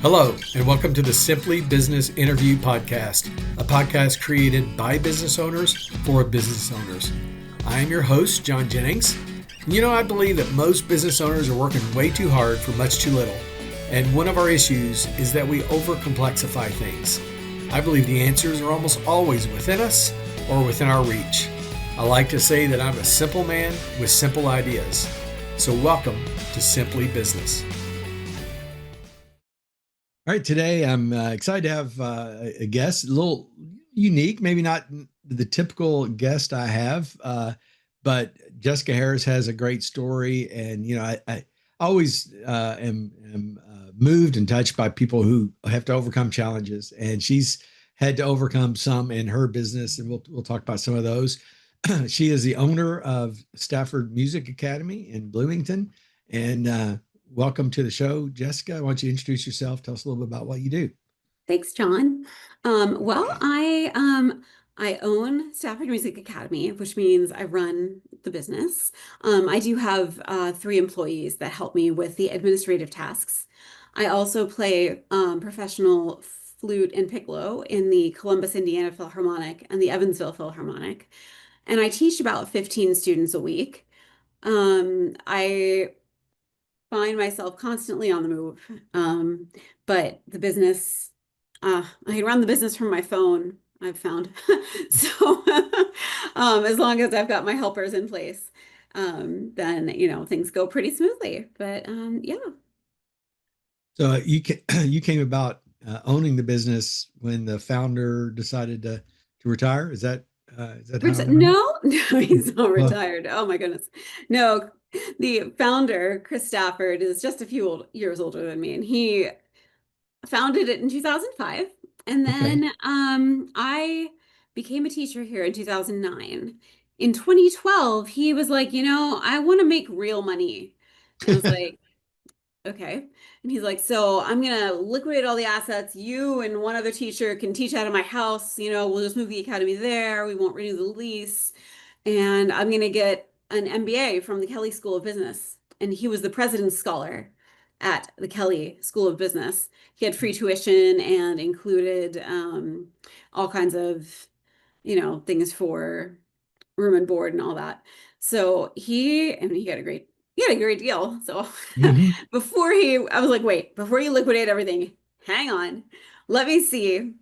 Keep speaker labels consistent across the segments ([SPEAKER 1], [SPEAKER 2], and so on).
[SPEAKER 1] Hello, and welcome to the Simply Business Interview Podcast, a podcast created by business owners for business owners. I am your host, John Jennings. I believe that most business owners are working way too hard for much too little. And one of our issues is that we overcomplexify things. I believe the answers are almost always within us or within our reach. I like to say that I'm a simple man with simple ideas. So welcome to Simply Business. All right, today I'm excited to have a guest, a little unique, maybe not the typical guest I have, but Jessica Harris has a great story. And, I always am moved and touched by people who have to overcome challenges. And she's had to overcome some in her business, and we'll talk about some of those. She is the owner of Stafford Music Academy in Bloomington. And welcome to the show, Jessica. Why don't you introduce yourself? Tell us a little bit about what you do.
[SPEAKER 2] Thanks, John. I own Stafford Music Academy, which means I run the business. I do have 3 employees that help me with the administrative tasks. I also play professional flute and piccolo in the Columbus, Indiana Philharmonic and the Evansville Philharmonic, and I teach about 15 students a week. I find myself constantly on the move. But the business, I run the business from my phone, I've found. So as long as I've got my helpers in place, then, things go pretty smoothly. But yeah.
[SPEAKER 1] So you came about owning the business when the founder decided to retire. Is that how?
[SPEAKER 2] No, no, he's not
[SPEAKER 1] Well,
[SPEAKER 2] retired. Oh my goodness. No, the founder, Chris Stafford, is just a few years older than me, and he founded it in 2005. And
[SPEAKER 1] okay.
[SPEAKER 2] then I became a teacher here in 2009. In 2012, he was like, I want to make real money. And I was like, okay. And he's like, so I'm gonna liquidate all the assets. You and one other teacher can teach out of my house. We'll just move the academy there. We won't renew the lease. And I'm gonna get an MBA from the Kelley School of Business. And he was the president's scholar at the Kelley School of Business. He had free tuition and included all kinds of, things for room and board and all that. So he had a great deal. So
[SPEAKER 1] Hmm.
[SPEAKER 2] I was like, wait, before you liquidate everything, hang on, let me see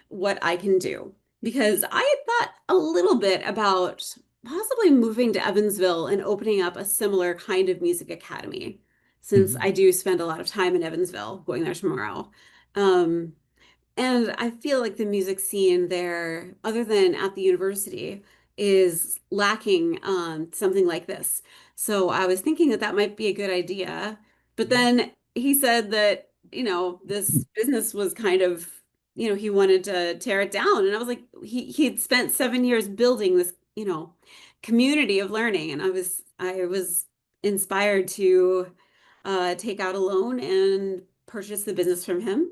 [SPEAKER 2] what I can do. Because I had thought a little bit about possibly moving to Evansville and opening up a similar kind of music academy, since
[SPEAKER 1] Hmm.
[SPEAKER 2] I do spend a lot of time in Evansville, going there tomorrow. Um, and I feel like the music scene there, other than at the university, is lacking something like this. So I was thinking that that might be a good idea. But then he said that, this business was kind of, he wanted to tear it down. And I was like, he'd spent 7 years building this, community of learning. And I was inspired to take out a loan and purchase the business from him.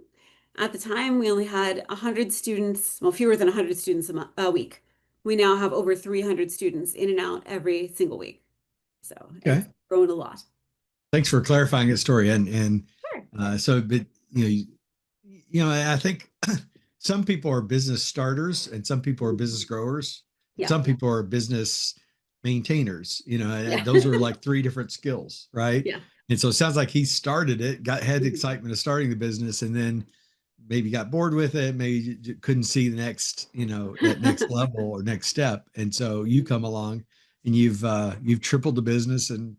[SPEAKER 2] At the time, we only had 100 students, well, fewer than 100 students a week. We now have over 300 students in and out every single week. So it's
[SPEAKER 1] Okay.
[SPEAKER 2] grown a lot.
[SPEAKER 1] Thanks for clarifying the story. And
[SPEAKER 2] Sure.
[SPEAKER 1] but I think some people are business starters and some people are business growers.
[SPEAKER 2] Yeah.
[SPEAKER 1] Some people are business maintainers. And
[SPEAKER 2] Yeah.
[SPEAKER 1] those are like three different skills, right?
[SPEAKER 2] Yeah.
[SPEAKER 1] And so it sounds like he started it, had the
[SPEAKER 2] Mhm.
[SPEAKER 1] excitement of starting the business, and then maybe got bored with it, maybe couldn't see the next, that next level or next step. And so you come along and you've tripled the business in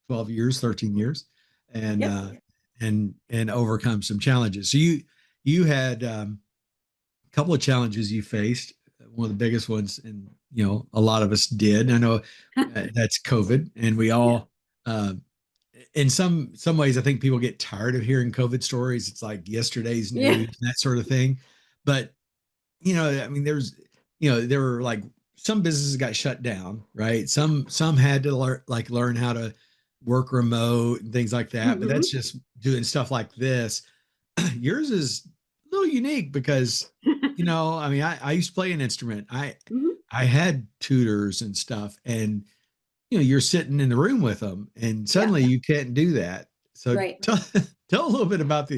[SPEAKER 1] 12 years, 13 years, and
[SPEAKER 2] Yep.
[SPEAKER 1] and overcome some challenges. So you had a couple of challenges you faced. One of the biggest ones, and a lot of us did. I know that's COVID, and we
[SPEAKER 2] Yeah.
[SPEAKER 1] all uh, in some ways, I think people get tired of hearing COVID stories. It's like yesterday's
[SPEAKER 2] Yeah.
[SPEAKER 1] news, that sort of thing. But I mean, there were like some businesses got shut down, right? Some had to learn how to work remote and things like that. But that's
[SPEAKER 2] Hmm.
[SPEAKER 1] just doing stuff like this. Yours is a little unique because, I mean, I used to play an instrument.
[SPEAKER 2] Hmm.
[SPEAKER 1] I had tutors and stuff, and you're sitting in the room with them, and
[SPEAKER 2] Yeah.
[SPEAKER 1] suddenly you can't do that. So
[SPEAKER 2] Right.
[SPEAKER 1] tell a little bit about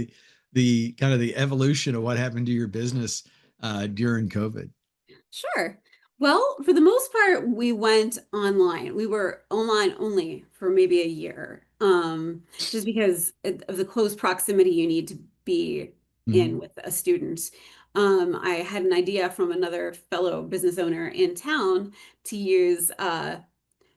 [SPEAKER 1] the kind of the evolution of what happened to your business during COVID.
[SPEAKER 2] Sure. Well, for the most part, we went online. We were online only for maybe a year, just because of the close proximity you need to be in
[SPEAKER 1] Hmm.
[SPEAKER 2] with a student. I had an idea from another fellow business owner in town to use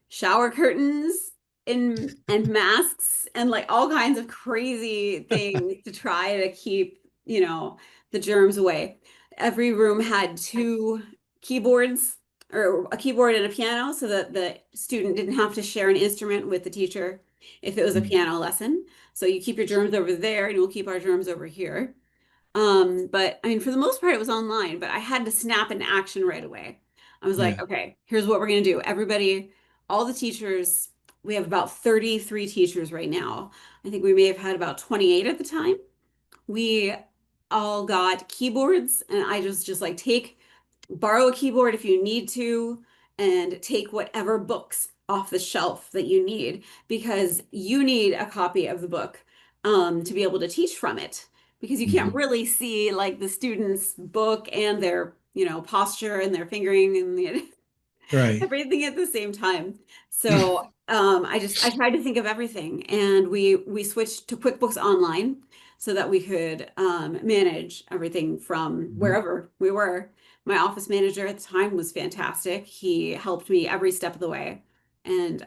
[SPEAKER 2] shower curtains and masks and like all kinds of crazy things to try to keep, the germs away. Every room had two keyboards or a keyboard and a piano so that the student didn't have to share an instrument with the teacher if it was a piano lesson. So you keep your germs over there and we'll keep our germs over here. But I mean, for the most part, it was online, but I had to snap into action right away. I was like,
[SPEAKER 1] Yeah.
[SPEAKER 2] okay, here's what we're going to do. Everybody, all the teachers, we have about 33 teachers right now. I think we may have had about 28 at the time. We all got keyboards, and I just like borrow a keyboard if you need to, and take whatever books off the shelf that you need because you need a copy of the book to be able to teach from it because you can't
[SPEAKER 1] Hmm.
[SPEAKER 2] really see like the student's book and their, posture and their fingering and
[SPEAKER 1] Right.
[SPEAKER 2] everything at the same time. So I tried to think of everything, and we switched to QuickBooks Online so that we could manage everything from
[SPEAKER 1] Hmm.
[SPEAKER 2] wherever we were. My office manager at the time was fantastic. He helped me every step of the way, and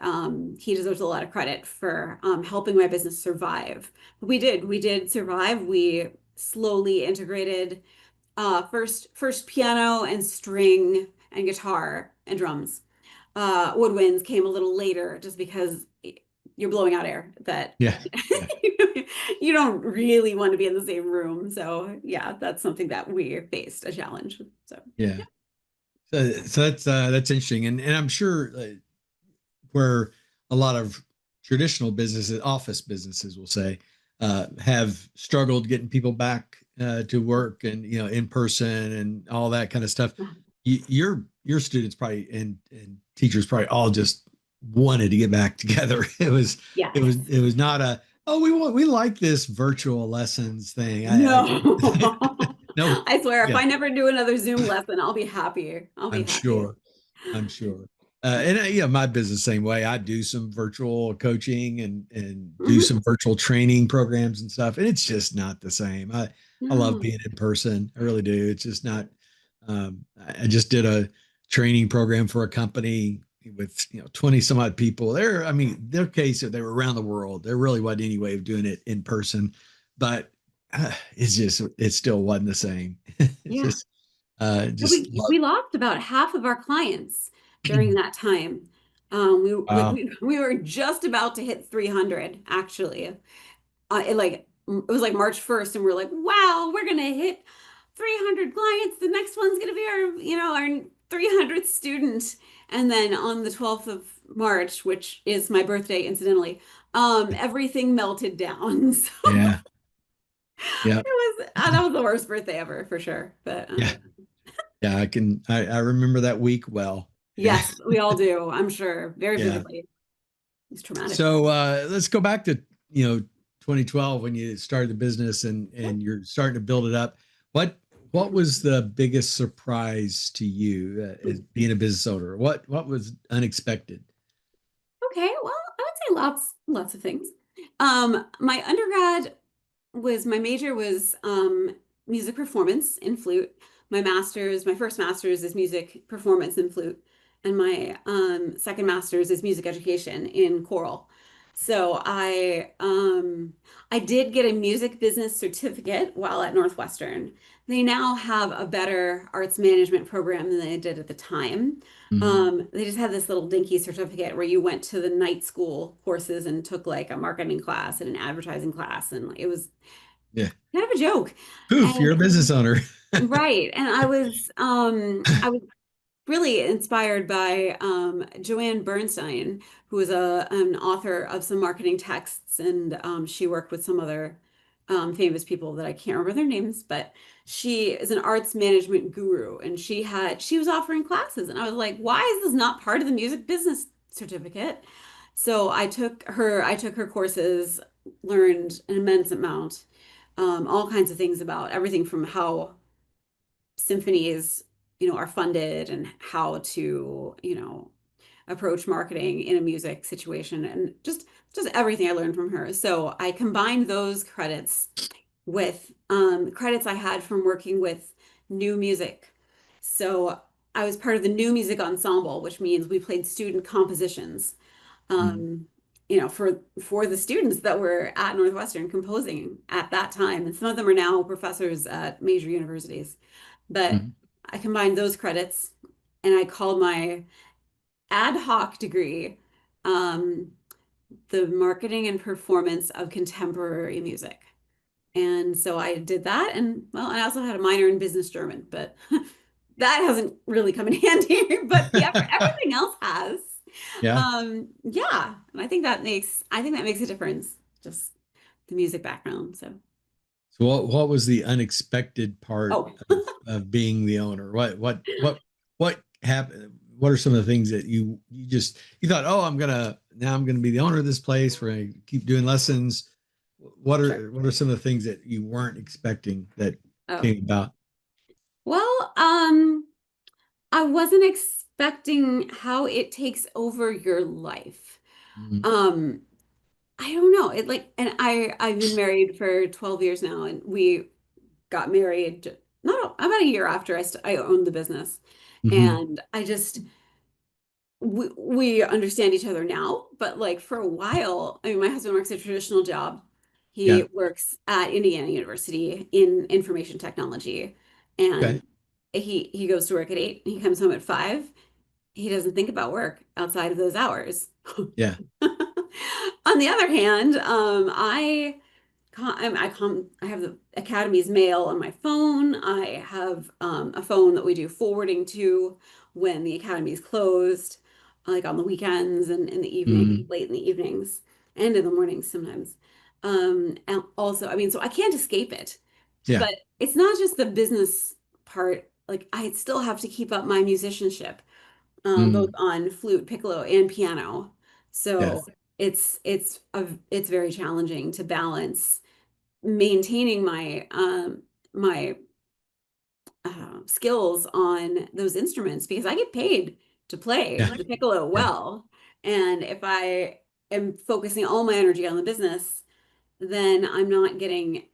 [SPEAKER 2] he deserves a lot of credit for helping my business survive. But we did survive. We slowly integrated first piano and string and guitar and drums. Woodwinds came a little later just because you're blowing out air that
[SPEAKER 1] Yeah. Yeah.
[SPEAKER 2] you don't really want to be in the same room. So yeah, that's something that we faced a challenge. So
[SPEAKER 1] Yeah. So that's interesting, and I'm sure where a lot of traditional businesses, office businesses, will say, have struggled getting people back to work and in person and all that kind of stuff.
[SPEAKER 2] yeah.
[SPEAKER 1] Your students probably and teachers probably all just wanted to get back together. It was not a, oh, we like this virtual lessons thing.
[SPEAKER 2] No.
[SPEAKER 1] No,
[SPEAKER 2] I swear, if
[SPEAKER 1] yeah,
[SPEAKER 2] I never do another Zoom lesson, I'll be happy. I'll be
[SPEAKER 1] I'm
[SPEAKER 2] happy.
[SPEAKER 1] sure. I'm sure. And yeah, my business same way. I do some virtual coaching and do
[SPEAKER 2] Mhm.
[SPEAKER 1] some virtual training programs and stuff, and it's just not the same. I love
[SPEAKER 2] No.
[SPEAKER 1] being in person. I really do. It's just not. I just did a training program for a company with 20 some odd people. I mean, their case they were around the world. There really wasn't any way of doing it in person, but it still wasn't the same. It's
[SPEAKER 2] Yeah.
[SPEAKER 1] just
[SPEAKER 2] Yeah,
[SPEAKER 1] just
[SPEAKER 2] we
[SPEAKER 1] love.
[SPEAKER 2] we lost about half of our clients during that time.
[SPEAKER 1] Wow.
[SPEAKER 2] We were just about to hit 300 actually. It was like March 1st, and we're like, wow, we're gonna hit 300 clients. The next one's gonna be our 300th student. And then on the 12th of March, which is my birthday, incidentally, everything melted down. So
[SPEAKER 1] Yeah. Yeah.
[SPEAKER 2] that was the worst birthday ever for sure. But
[SPEAKER 1] Yeah. Yeah. I remember that week well. Yeah.
[SPEAKER 2] yes, we all do, I'm sure, very
[SPEAKER 1] Yeah.
[SPEAKER 2] vividly. It's traumatic.
[SPEAKER 1] So let's go back to, 2012 when you started the business
[SPEAKER 2] Yeah.
[SPEAKER 1] and you're starting to build it up. What what was the biggest surprise to you as being a business owner? What was unexpected?
[SPEAKER 2] Okay, well, I would say lots of things. My undergrad was my major was music performance in flute. My first master's is music performance in flute, and my second master's is music education in choral. So I did get a music business certificate while at Northwestern. They now have a better arts management program than they did at the time.
[SPEAKER 1] Hmm.
[SPEAKER 2] They just had this little dinky certificate where you went to the night school courses and took like a marketing class and an advertising class, and it was
[SPEAKER 1] Yeah.
[SPEAKER 2] kind of a joke.
[SPEAKER 1] Poof, you're
[SPEAKER 2] And
[SPEAKER 1] a business owner.
[SPEAKER 2] right, and I was really inspired by Joanne Bernstein, who is an author of some marketing texts, and she worked with some other famous people that I can't remember their names, but she is an arts management guru, and she was offering classes, and I was like, why is this not part of the music business certificate? So I took her courses, learned an immense amount. all kinds of things about everything from how symphonies, are funded and how to, approach marketing in a music situation and just everything I learned from her. So I combined those credits with credits I had from working with new music. So I was part of the new music ensemble, which means we played student compositions,
[SPEAKER 1] Mm-hmm.
[SPEAKER 2] um, for the students that were at Northwestern composing at that time. And some of them are now professors at major universities. But
[SPEAKER 1] Mm-hmm.
[SPEAKER 2] I combined those credits and I called my ad hoc degree um, the marketing and performance of contemporary music. And so I did that. And well, I also had a minor in business German, but that hasn't really come in handy. But everything else has.
[SPEAKER 1] Yeah.
[SPEAKER 2] Yeah. And I think that makes a difference, just the music background. So,
[SPEAKER 1] So what was the unexpected part
[SPEAKER 2] oh,
[SPEAKER 1] of being the owner? What happened? What are some of the things that you thought, oh, I'm gonna be the owner of this place. We're gonna keep doing lessons.
[SPEAKER 2] sure.
[SPEAKER 1] What are some of the things that you weren't expecting that
[SPEAKER 2] Oh,
[SPEAKER 1] came about?
[SPEAKER 2] well, I wasn't expecting how it takes over your life.
[SPEAKER 1] Mm-hmm.
[SPEAKER 2] Um, I don't know. And I've been married for 12 years now, and we got married not about a year after I owned the business.
[SPEAKER 1] Mm-hmm.
[SPEAKER 2] And we understand each other now, but like for a while, I mean, my husband works a traditional job. He
[SPEAKER 1] Yeah.
[SPEAKER 2] works at Indiana University in information technology,
[SPEAKER 1] Okay.
[SPEAKER 2] and he goes to work at 8, he comes home at 5. He doesn't think about work outside of those hours.
[SPEAKER 1] Yeah.
[SPEAKER 2] On the other hand, I have the Academy's mail on my phone. I have a phone that we do forwarding to when the Academy is closed, like on the weekends and in the evening,
[SPEAKER 1] Mm-hmm.
[SPEAKER 2] late in the evenings, and in the mornings sometimes. And also, I mean, so I can't escape it.
[SPEAKER 1] Yeah.
[SPEAKER 2] But it's not just the business part. Like I still have to keep up my musicianship, both
[SPEAKER 1] Mm-hmm.
[SPEAKER 2] on flute, piccolo, and piano.
[SPEAKER 1] Yeah.
[SPEAKER 2] So it's very challenging to balance maintaining my skills on those instruments because I get paid to play
[SPEAKER 1] Yeah.
[SPEAKER 2] the piccolo
[SPEAKER 1] Yeah.
[SPEAKER 2] well. And if I am focusing all my energy on the business, then I'm not getting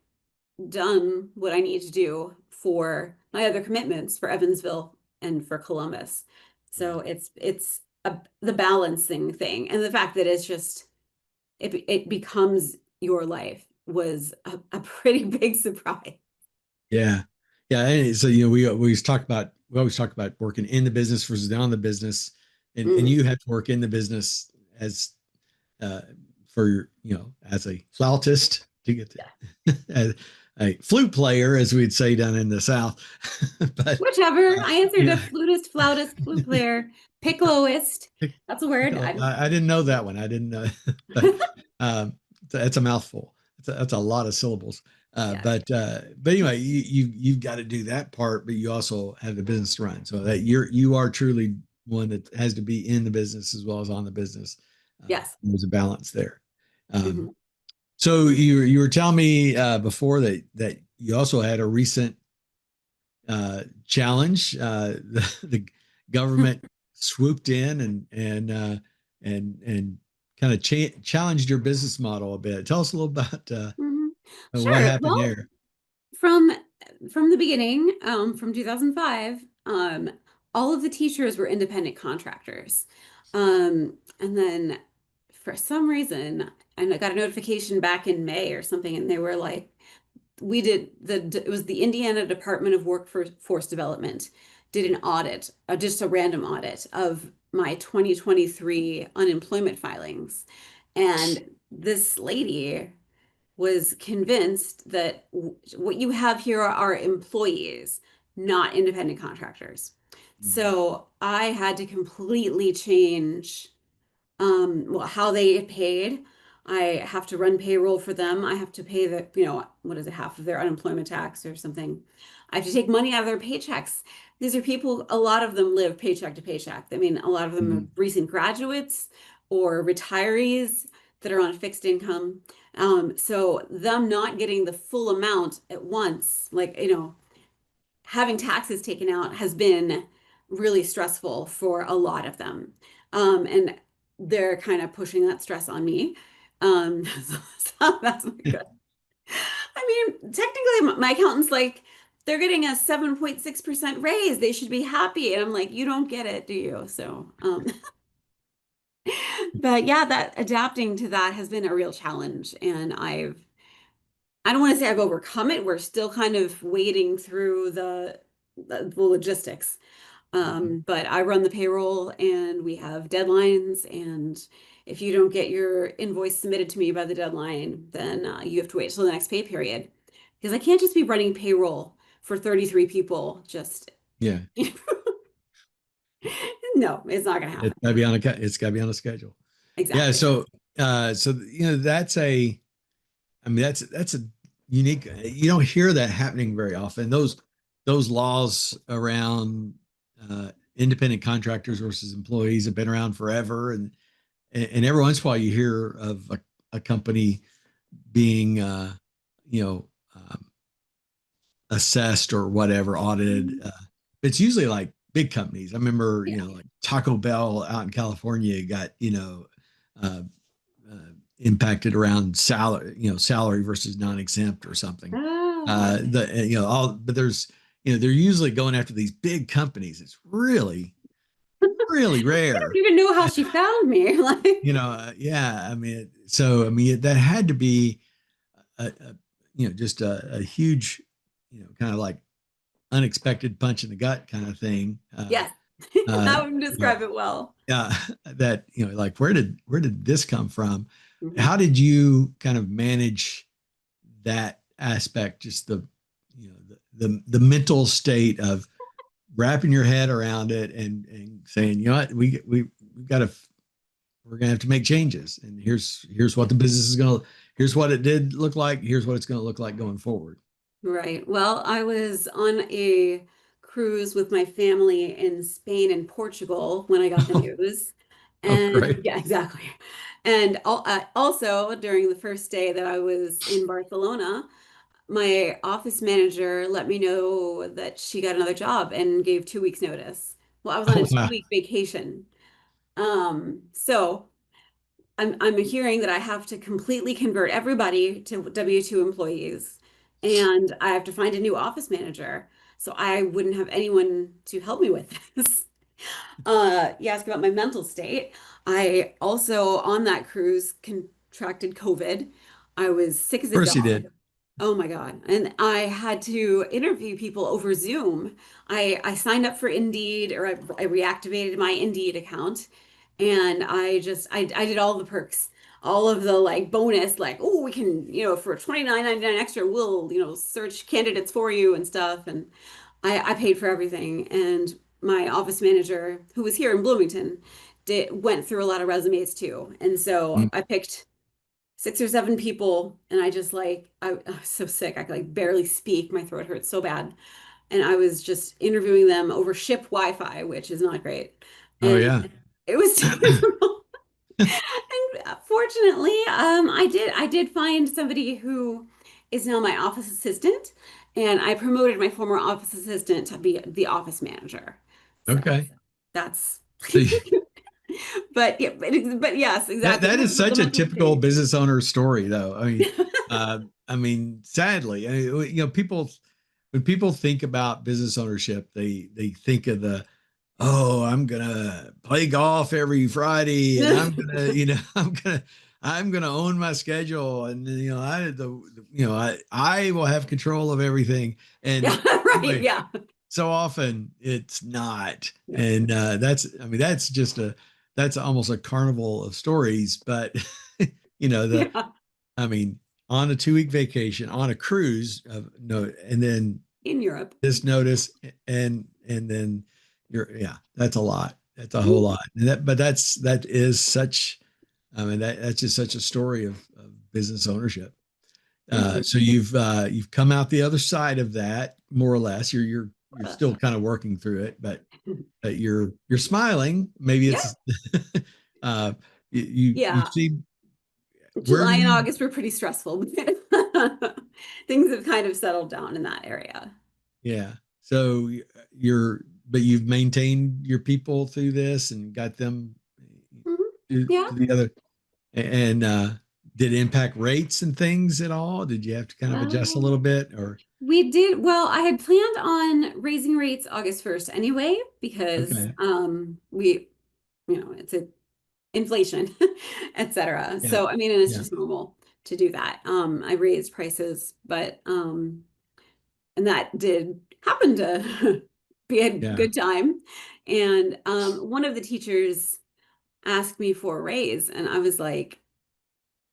[SPEAKER 2] done what I need to do for my other commitments for Evansville and for Columbus. So the balancing thing, and the fact that it becomes your life was a pretty big surprise.
[SPEAKER 1] Yeah. Yeah. And so, we always talk about working in the business versus on the business. And
[SPEAKER 2] Mm,
[SPEAKER 1] you have to work in the business as, uh, as a flautist to get
[SPEAKER 2] yeah.
[SPEAKER 1] to, as a flute player, as we'd say down in the South. but,
[SPEAKER 2] Whichever. I answered a
[SPEAKER 1] yeah,
[SPEAKER 2] flutist, flautist, flute player, piccoloist. That's a word.
[SPEAKER 1] I didn't know that one. I didn't know, but that's a mouthful. That's a lot of syllables.
[SPEAKER 2] Yes.
[SPEAKER 1] But anyway, you've got to do that part, but you also have the business to run. So that you are truly one that has to be in the business as well as on the business.
[SPEAKER 2] Yes.
[SPEAKER 1] There's a balance there. Um,
[SPEAKER 2] Hmm.
[SPEAKER 1] so you were telling me before that you also had a recent challenge. The government swooped in and kind of challenged your business model a bit. Tell us a little about
[SPEAKER 2] Hmm.
[SPEAKER 1] what
[SPEAKER 2] Sure.
[SPEAKER 1] happened
[SPEAKER 2] Well,
[SPEAKER 1] there.
[SPEAKER 2] from from the beginning, from 2005, all of the teachers were independent contractors. And then for some reason, and I got a notification back in May or something, and they were like, it was the Indiana Department of Workforce Development did an audit, just a random audit of my 2023 unemployment filings. And this lady was convinced that what you have here are employees, not independent contractors.
[SPEAKER 1] Mhm.
[SPEAKER 2] So I had to completely change well, how they get paid. I have to run payroll for them. I have to pay what is it, half of their unemployment tax or something. I have to take money out of their paychecks. These are people, a lot of them live paycheck to paycheck. I mean, a lot of them are
[SPEAKER 1] Mhm.
[SPEAKER 2] recent graduates or retirees that are on a fixed income. So them not getting the full amount at once, like, having taxes taken out has been really stressful for a lot of them. And they're kind of pushing that stress on me. So that's my good. I mean, technically, my accountant's like, they're getting a 7.6% raise. They should be happy. And I'm like, you don't get it, do you? So, but yeah, that adapting to that has been a real challenge. And I don't want to say I've overcome it. We're still kind of wading through the logistics. But I run the payroll and we have deadlines. And if you don't get your invoice submitted to me by the deadline, then you have to wait till the next pay period. Because I can't just be running payroll for 33 people. Just,
[SPEAKER 1] Yeah.
[SPEAKER 2] no, it's not going to
[SPEAKER 1] It's
[SPEAKER 2] happen.
[SPEAKER 1] gotta be on it's gotta be on a schedule. Yeah.
[SPEAKER 2] Exactly.
[SPEAKER 1] So that's I mean, that's a unique. You don't hear that happening very often. Those laws around independent contractors versus employees have been around forever, and every once in a while you hear of a company being, you know, assessed or whatever, audited. It's usually like big companies. I remember,
[SPEAKER 2] Yeah.
[SPEAKER 1] like Taco Bell out in California got, uh, uh, impacted around salary versus non-exempt or something.
[SPEAKER 2] Oh, okay.
[SPEAKER 1] But they're usually going after these big companies. It's really, really
[SPEAKER 2] I
[SPEAKER 1] rare.
[SPEAKER 2] don't even know how she found me. Like,
[SPEAKER 1] Yeah. I mean, that had to be just a huge, kind of like unexpected punch in the gut kind of thing.
[SPEAKER 2] yes,
[SPEAKER 1] Uh,
[SPEAKER 2] that would
[SPEAKER 1] you know,
[SPEAKER 2] describe it well.
[SPEAKER 1] that like where did this come from?
[SPEAKER 2] Mhm.
[SPEAKER 1] How did you kind of manage that aspect? Just the mental state of wrapping your head around it and saying, what, we've got to we're gonna have to make changes, and here's what the business is gonna here's what it did look like, here's what it's gonna look like going forward.
[SPEAKER 2] Right. Well, I was on a cruise with my family in Spain and Portugal when I got the news.
[SPEAKER 1] Oh,
[SPEAKER 2] And
[SPEAKER 1] great.
[SPEAKER 2] yeah, exactly. And also during the first day that I was in Barcelona, my office manager let me know that she got another job and gave 2 weeks notice. Well, I was on a
[SPEAKER 1] Oh, wow.
[SPEAKER 2] 2 week vacation. So I'm hearing that I have to completely convert everybody to W-2 employees, and I have to find a new office manager. So I wouldn't have anyone to help me with this. You ask about my mental state. I also on that cruise contracted COVID. I was sick as
[SPEAKER 1] Of
[SPEAKER 2] a
[SPEAKER 1] course you
[SPEAKER 2] dog.
[SPEAKER 1] did.
[SPEAKER 2] Oh my God. And I had to interview people over Zoom. I signed up for Indeed, or I reactivated my Indeed account, and I did all the perks, all of the like bonus, like, oh, we can, for 29.99 extra, we'll, search candidates for you and stuff. And I paid for everything. And my office manager, who was here in Bloomington, went through a lot of resumes too. And so
[SPEAKER 1] Mm.
[SPEAKER 2] I picked 6 or 7 people, and I was so sick. I could like barely speak. My throat hurt so bad. And I was just interviewing them over ship Wi-Fi, which is not great.
[SPEAKER 1] Oh,
[SPEAKER 2] And
[SPEAKER 1] yeah.
[SPEAKER 2] it was terrible. And fortunately, I did find somebody who is now my office assistant, and I promoted my former office assistant to be the office manager. So
[SPEAKER 1] Okay.
[SPEAKER 2] that's,
[SPEAKER 1] So
[SPEAKER 2] but yeah, but yes,
[SPEAKER 1] that
[SPEAKER 2] exactly.
[SPEAKER 1] that is
[SPEAKER 2] The
[SPEAKER 1] such a
[SPEAKER 2] mental
[SPEAKER 1] typical
[SPEAKER 2] state.
[SPEAKER 1] business owner story, though. Sadly, people when people think about business ownership, they think of I'm gonna play golf every Friday, and I'm gonna, I'm gonna own my schedule, and I will have control of everything.
[SPEAKER 2] Yeah,
[SPEAKER 1] And
[SPEAKER 2] right.
[SPEAKER 1] boy,
[SPEAKER 2] Yeah.
[SPEAKER 1] so often it's not.
[SPEAKER 2] No.
[SPEAKER 1] And that's almost a carnival of stories. But you know the
[SPEAKER 2] Yeah.
[SPEAKER 1] I mean, on a 2 week vacation on a cruise of no, and then
[SPEAKER 2] In Europe.
[SPEAKER 1] this notice, and then that's a lot. That's a whole lot. But that is such. I mean, that's just such a story of business ownership.
[SPEAKER 2] Mhm.
[SPEAKER 1] So you've come out the other side of that, more or less. You're still kind of working through it, but you're smiling. Maybe
[SPEAKER 2] Yeah.
[SPEAKER 1] it's you
[SPEAKER 2] Yeah.
[SPEAKER 1] seem Where do
[SPEAKER 2] July and
[SPEAKER 1] you?
[SPEAKER 2] August were pretty stressful, but things have kind of settled down in that area.
[SPEAKER 1] Yeah. So you're, but you've maintained your people through this and got them
[SPEAKER 2] Mhm.
[SPEAKER 1] to
[SPEAKER 2] Yeah.
[SPEAKER 1] the other, and did it impact rates and things at all? Did you have to kind of adjust a
[SPEAKER 2] Well,
[SPEAKER 1] little bit or?
[SPEAKER 2] we did. Well, I had planned on raising rates August 1st anyway, because
[SPEAKER 1] Okay.
[SPEAKER 2] it's a inflation, etc.
[SPEAKER 1] Yeah.
[SPEAKER 2] So, I mean, and it's
[SPEAKER 1] Yeah.
[SPEAKER 2] just normal to do that. I raised prices, but and that did happen to be a
[SPEAKER 1] Yeah.
[SPEAKER 2] good time. And one of the teachers asked me for a raise, and I was like,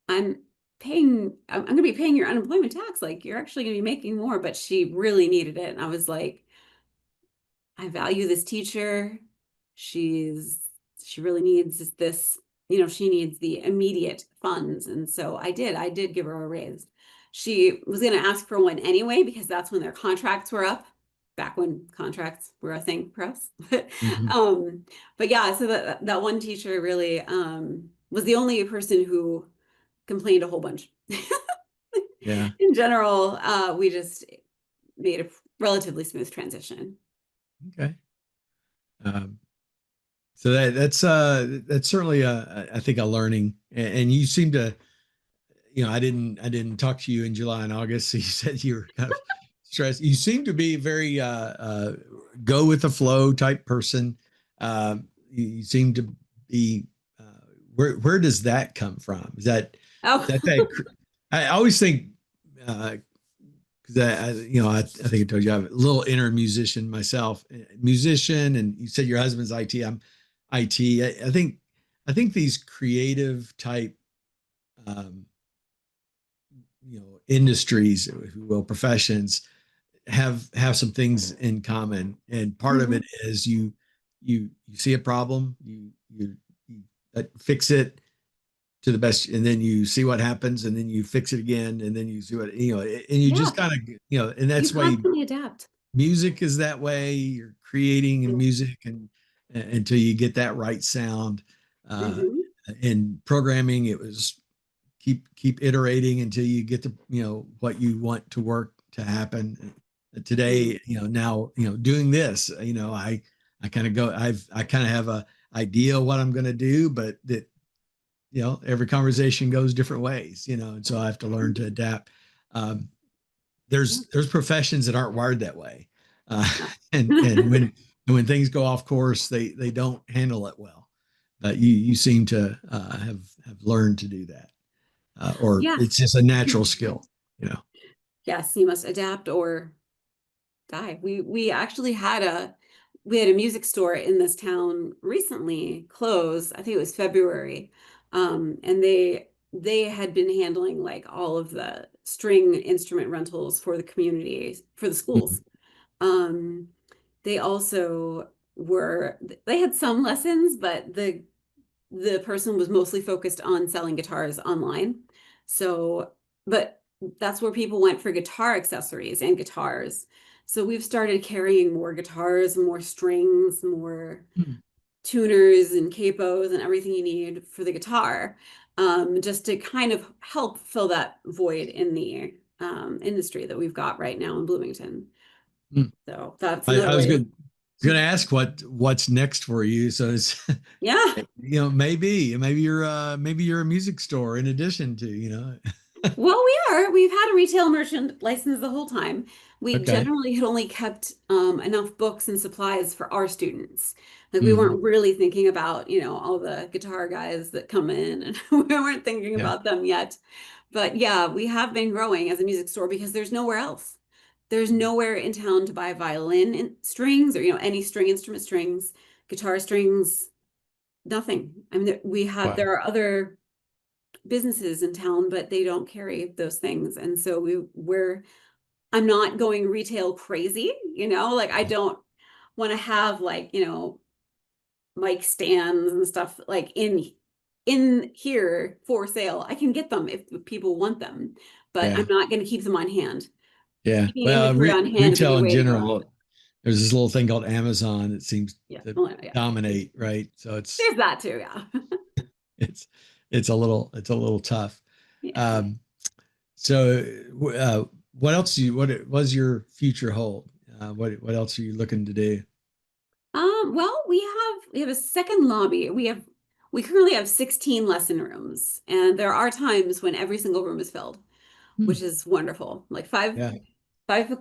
[SPEAKER 2] I'm going to be paying your unemployment tax. Like, you're actually going to be making more, but she really needed it. And I was like, I value this teacher. She's she really needs this, she needs the immediate funds. And so I did give her a raise. She was going to ask for one anyway, because that's when their contracts were up, back when contracts were a thing for us.
[SPEAKER 1] Mhm.
[SPEAKER 2] Um, but yeah, so that one teacher really was the only person who complained a whole bunch.
[SPEAKER 1] Yeah.
[SPEAKER 2] In general, we just made a relatively smooth transition.
[SPEAKER 1] Okay. Um, so that's certainly I think a learning, and you seem to, I didn't talk to you in July and August. So you said you were kind of stressed. You seem to be very go with the flow type person. You seem to be. Uh, where does that come from?
[SPEAKER 2] Oh,
[SPEAKER 1] That I always think because I think I told you I'm a little inner musician myself, musician, and you said your husband's IT. I'm IT. I think these creative type um, industries, if you will, professions have some things in common, and part of it
[SPEAKER 2] mhm.
[SPEAKER 1] is you see a problem, you fix it to the best, and then you see what happens, and then you fix it again, and then you see what, and you just
[SPEAKER 2] Yeah,
[SPEAKER 1] kind of, and
[SPEAKER 2] you
[SPEAKER 1] that's why
[SPEAKER 2] constantly adapt.
[SPEAKER 1] music is that way. You're creating in music, and until you get that right sound. uh
[SPEAKER 2] Hmm.
[SPEAKER 1] in programming, it was keep iterating until you get to what you want to work to happen.
[SPEAKER 2] Hmm.
[SPEAKER 1] Today, now, doing this, I kind of I kind of have a idea what I'm going to do, but that, every conversation goes different ways, and so I have to learn to adapt. um,
[SPEAKER 2] Yeah.
[SPEAKER 1] there's professions that aren't wired that way, uh,
[SPEAKER 2] No.
[SPEAKER 1] and when things go off course, they don't handle it well. But you seem to have learned to do that, or
[SPEAKER 2] Yeah.
[SPEAKER 1] it's just a natural skill, you know.
[SPEAKER 2] Yes, you must adapt or die. We had a music store in this town recently close. I think it was February. And they had been handling like all of the string instrument rentals for the community, for the schools. Um, they also they had some lessons, but the person was mostly focused on selling guitars online. So, but that's where people went for guitar accessories and guitars. So we've started carrying more guitars, more strings, more
[SPEAKER 1] Mhm.
[SPEAKER 2] tuners and capos and everything you need for the guitar, just to kind of help fill that void in the industry that we've got right now in Bloomington.
[SPEAKER 1] Mm.
[SPEAKER 2] So that's
[SPEAKER 1] I,
[SPEAKER 2] another
[SPEAKER 1] I was
[SPEAKER 2] way.
[SPEAKER 1] good. Going to ask what's next for you. So it's
[SPEAKER 2] Yeah.
[SPEAKER 1] maybe you're a music store in addition to,
[SPEAKER 2] Well, we are. We've had a retail merchant license the whole time. We
[SPEAKER 1] Okay.
[SPEAKER 2] generally had only kept enough books and supplies for our students. Like, we
[SPEAKER 1] Hmm.
[SPEAKER 2] weren't really thinking about, all the guitar guys that come in, and we weren't thinking
[SPEAKER 1] Yeah.
[SPEAKER 2] about them yet. But yeah, we have been growing as a music store because there's nowhere else. There's nowhere in town to buy violin strings, or, any string instrument strings, guitar strings, nothing. I mean,
[SPEAKER 1] Wow.
[SPEAKER 2] there are other businesses in town, but they don't carry those things. And so I'm not going retail crazy, like, I don't want to have, like, mic stands and stuff like in here for sale. I can get them if people want them, but I'm
[SPEAKER 1] Yeah.
[SPEAKER 2] not going to keep them on hand.
[SPEAKER 1] Yeah.
[SPEAKER 2] Keeping
[SPEAKER 1] Well,
[SPEAKER 2] inventory on hand is a
[SPEAKER 1] retail
[SPEAKER 2] good
[SPEAKER 1] in
[SPEAKER 2] way to go
[SPEAKER 1] general,
[SPEAKER 2] around it.
[SPEAKER 1] there's this little thing called Amazon that seems
[SPEAKER 2] Yeah.
[SPEAKER 1] to
[SPEAKER 2] Well, yeah.
[SPEAKER 1] dominate, right? So it's
[SPEAKER 2] There's that too. Yeah.
[SPEAKER 1] it's it's a little tough.
[SPEAKER 2] Yeah.
[SPEAKER 1] Um, so, what else what was your future hold? What else are you looking to do?
[SPEAKER 2] Well, we have a second lobby. We currently have 16 lesson rooms, and there are times when every single room is filled,
[SPEAKER 1] Hmm.
[SPEAKER 2] which is wonderful. Like
[SPEAKER 1] Yeah,
[SPEAKER 2] 5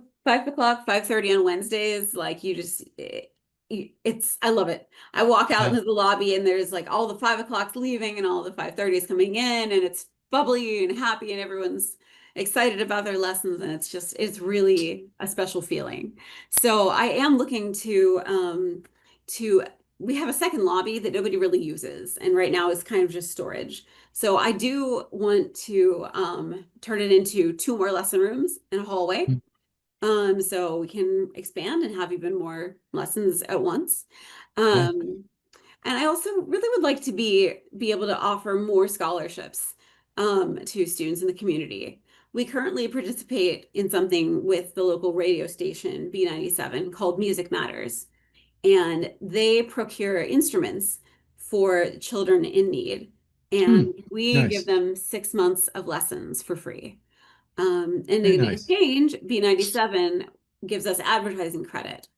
[SPEAKER 2] o'clock, 5:30 on Wednesdays, like it's I love it. I walk out
[SPEAKER 1] yeah,
[SPEAKER 2] into the lobby and there's like all the 5 o'clocks leaving and all the 5:30s coming in, and it's bubbly and happy and everyone's excited about their lessons, and it's really a special feeling. So I am looking to we have a second lobby that nobody really uses, and right now it's kind of just storage. So I do want to turn it into two more lesson rooms and a hallway,
[SPEAKER 1] hmm,
[SPEAKER 2] so we can expand and have even more lessons at once.
[SPEAKER 1] yeah,
[SPEAKER 2] Um, and I also really would like to be able to offer more scholarships to students in the community. We currently participate in something with the local radio station B97 called Music Matters, and they procure instruments for children in need.
[SPEAKER 1] hmm,
[SPEAKER 2] And we give
[SPEAKER 1] nice,
[SPEAKER 2] them 6 months of lessons for free. And
[SPEAKER 1] very
[SPEAKER 2] in
[SPEAKER 1] nice.
[SPEAKER 2] exchange, B97 gives us advertising credit.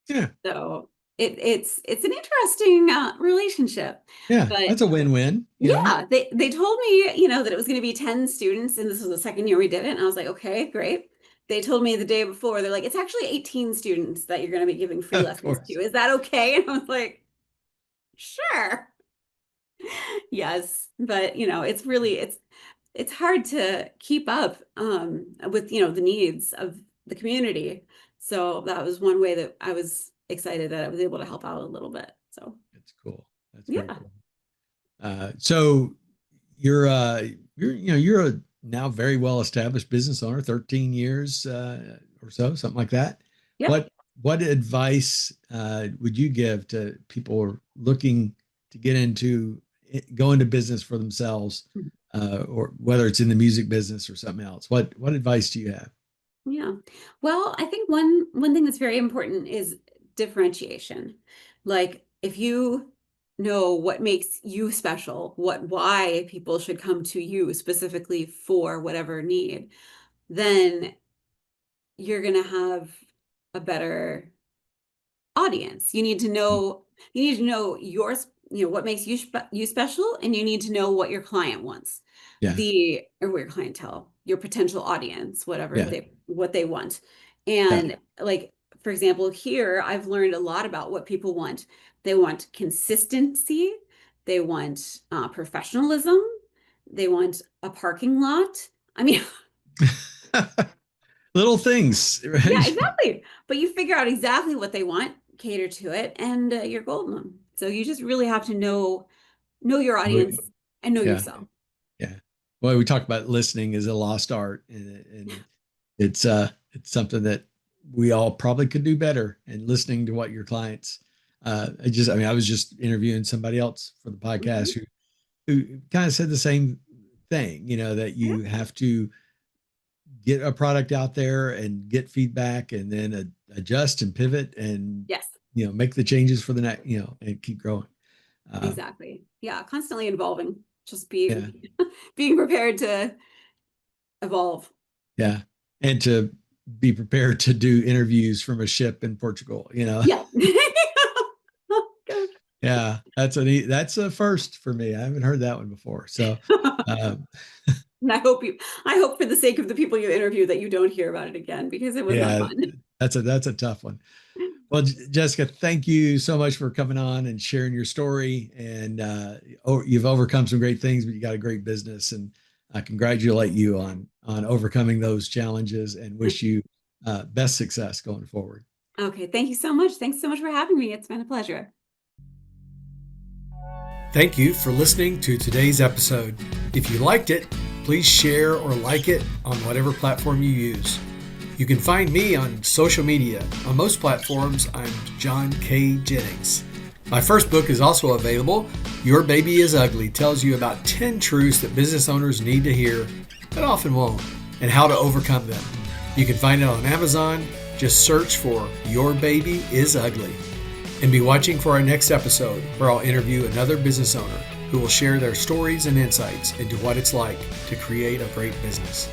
[SPEAKER 1] Yeah,
[SPEAKER 2] So it's an interesting relationship.
[SPEAKER 1] yeah,
[SPEAKER 2] But
[SPEAKER 1] that's a win-win.
[SPEAKER 2] yeah, they told me, that it was going to be 10 students, and this was the second year we did it. And I was like, okay, great. They told me the day before, they're like, it's actually 18 students that you're going to be giving free
[SPEAKER 1] Of
[SPEAKER 2] lessons to.
[SPEAKER 1] course.
[SPEAKER 2] Is that okay? And I was like, sure. Yes. But it's hard to keep up with the needs of the community. So that was one way that I was excited that I was able to help out a little bit. So
[SPEAKER 1] That's cool. That's very
[SPEAKER 2] yeah.
[SPEAKER 1] cool. So you're you're a now very well established business owner, 13 years or so, something like that.
[SPEAKER 2] Yep.
[SPEAKER 1] What advice would you give to people who are looking to get into go into business for themselves, or whether it's in the music business or something else? What advice do you have?
[SPEAKER 2] Yeah. Well, I think one thing that's very important is differentiation. Like if you know what makes you special, why people should come to you specifically for whatever need, then you're going to have a better audience. You need to know what makes you special, and you need to know what your client wants.
[SPEAKER 1] Yeah,
[SPEAKER 2] Or your clientele, your potential audience, whatever
[SPEAKER 1] yeah,
[SPEAKER 2] they want.
[SPEAKER 1] yeah.
[SPEAKER 2] And like for example, here I've learned a lot about what people want. They want consistency, they want professionalism, they want a parking lot. I mean,
[SPEAKER 1] Little things,
[SPEAKER 2] yeah,
[SPEAKER 1] right?
[SPEAKER 2] exactly. But you figure out exactly what they want, cater to it, and you're golden. So you just really have to know your audience and know
[SPEAKER 1] Yeah,
[SPEAKER 2] yourself.
[SPEAKER 1] yeah. Well, we talk about listening is a lost art, and it's something that we all probably could do better in listening to what your clients. I mean, I was just interviewing somebody else for the
[SPEAKER 2] Mhm.
[SPEAKER 1] podcast who kind of said the same thing. That
[SPEAKER 2] Yeah.
[SPEAKER 1] you have to get a product out there and get feedback, and then adjust and pivot and
[SPEAKER 2] Yes,
[SPEAKER 1] make the changes for the next, and keep growing. Uh,
[SPEAKER 2] exactly. Yeah, constantly evolving. Just
[SPEAKER 1] yeah,
[SPEAKER 2] being prepared to evolve.
[SPEAKER 1] yeah, and to be prepared to do interviews from a ship in Portugal.
[SPEAKER 2] Yeah. Oh, gosh.
[SPEAKER 1] Yeah, that's a first for me. I haven't heard that one before. So, um,
[SPEAKER 2] And I hope for the sake of the people you interview that you don't hear about it again, because it was not
[SPEAKER 1] yeah,
[SPEAKER 2] fun.
[SPEAKER 1] that's a tough one. Well, Jessica, thank you so much for coming on and sharing your story. And you've overcome some great things, but you got a great business, and I congratulate you on overcoming those challenges, and wish you best success going forward.
[SPEAKER 2] Okay, thank you so much. Thanks so much for having me. It's been a pleasure.
[SPEAKER 1] Thank you for listening to today's episode. If you liked it, please share or like it on whatever platform you use. You can find me on social media. On most platforms, I'm John K. Jennings. My first book is also available. Your Baby is Ugly tells you about 10 truths that business owners need to hear, but often won't, and how to overcome them. You can find it on Amazon. Just search for Your Baby is Ugly. And be watching for our next episode where I'll interview another business owner who will share their stories and insights into what it's like to create a great business.